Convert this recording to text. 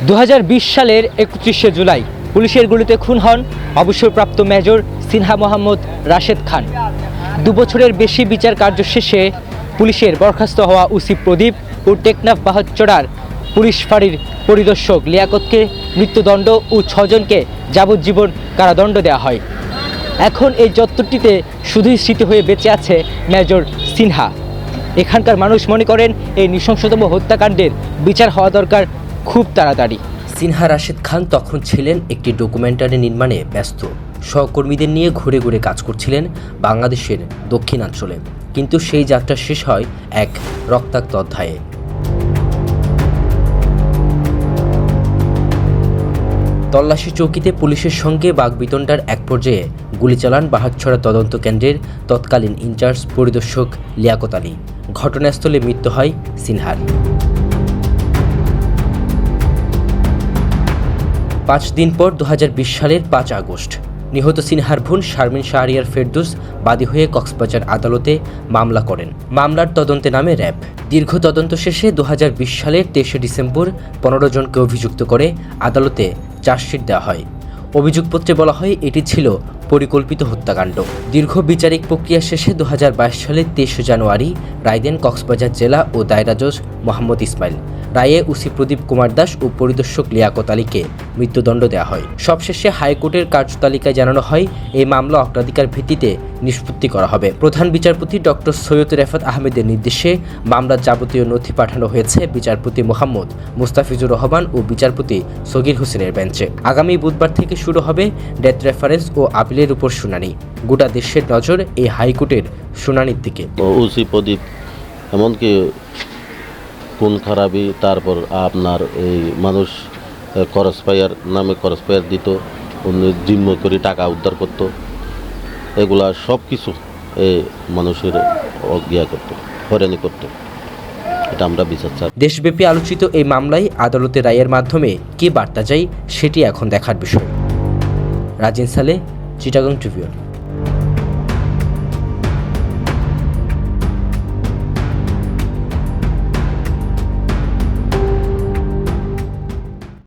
2020 সালের 31শে জুলাই পুলিশের গুলিতে খুন হন অবসরপ্রাপ্ত মেজর সিনহা মোহাম্মদ রাশেদ খান। 2 বছরের বেশি বিচার কার্য শেষে পুলিশের বরখাস্ত হওয়া ওসি প্রদীপ ও টেকনাফ বাহাচড়ার পুলিশ ফাঁড়ির পরিদর্শক লিয়াকতকে মৃত্যুদণ্ড ও 6 জনকে যাবজ্জীবন কারাদণ্ড দেওয়া হয়। এখন এই চত্বরটিতে শুধুই স্মৃতি হয়ে বেঁচে আছে মেজর সিনহা। এখানকার মানুষ মনে করেন এই নৃশংসতম হত্যাকাণ্ডের বিচার হওয়া দরকার খুব তাড়াতাড়ি। সিনহা রাশেদ খান তখন ছিলেন একটি ডকুমেন্টারি নির্মাণে ব্যস্ত। সহকর্মীদের নিয়ে ঘুরে ঘুরে কাজ করছিলেন বাংলাদেশের দক্ষিণাঞ্চলে, কিন্তু সেই যাত্রা শেষ হয় এক রক্তাক্ত অধ্যায়ে। তল্লাশি চৌকিতে পুলিশের সঙ্গে বাগবিতণ্ডার এক পর্যায়ে গুলি চালান বাহাচড়া তদন্ত কেন্দ্রের তৎকালীন ইনচার্জ পরিদর্শক লিয়াকত আলী। ঘটনাস্থলে মৃত্যু হয় সিনহার। 5 দিন পর 2020 সালের 5 আগস্ট নিহত সিনহার বোন শারমিন শাহরিয়ার ফেরদৌস বাদী হয়ে কক্সবাজার আদালতে মামলা করেন। মামলার তদন্তে নামে র্যাব। দীর্ঘ তদন্ত শেষে 2020 সালের 23শে ডিসেম্বর 15 জনকে অভিযুক্ত করে আদালতে চার্জশিট দেওয়া হয়। অভিযোগপত্রে বলা হয় এটি ছিল পরিকল্পিত হত্যাকাণ্ড। দীর্ঘ বিচারিক প্রক্রিয়া শেষে 2022 সালের 23 জানুয়ারি রায় দেন কক্সবাজার জেলা ও দায়রা জজ মোহাম্মদ ইসমাইল। রায়ে ওসি প্রদীপ কুমার দাস ও পরিদর্শক লিয়াকত আলীকে মৃত্যুদণ্ড দেওয়া হয়। সবশেষে হাইকোর্টের কার্যতালিকায় জানানো হয় এই মামলা অগ্রাধিকার ভিত্তিতে নিষ্পত্তি করা হবে। প্রধান বিচারপতি ডক্টর সৈয়দ রেফাত আহমেদের নির্দেশে মামলার যাবতীয় নথি পাঠানো হয়েছে বিচারপতি মোহাম্মদ মুস্তাফিজুর রহমান ও বিচারপতি সগির হোসেনের বেঞ্চে। আগামী বুধবার থেকে শুরু হবে ডেথ রেফারেন্স ও আপিলের উপর শুনানি। গোটা দেশের নজর এই হাইকোর্টের শুনানির দিকে। ওসি প্রদীপ এমনকি খুন খারাপি, তারপর আপনার এই মানুষ করসপায়ার নামে করসপায়ার দিত, জিম্ম করে টাকা উদ্ধার করত, এগুলা সব কিছু এই মানুষের অজ্ঞা করত, হয়রানি করত। এটা আমরা বিচার চাই। দেশব্যাপী আলোচিত এই মামলায় আদালতের রায়ের মাধ্যমে কী বার্তা যায় সেটি এখন দেখার বিষয়। রাজিন সালে, চিটাগং ট্রিবিউন।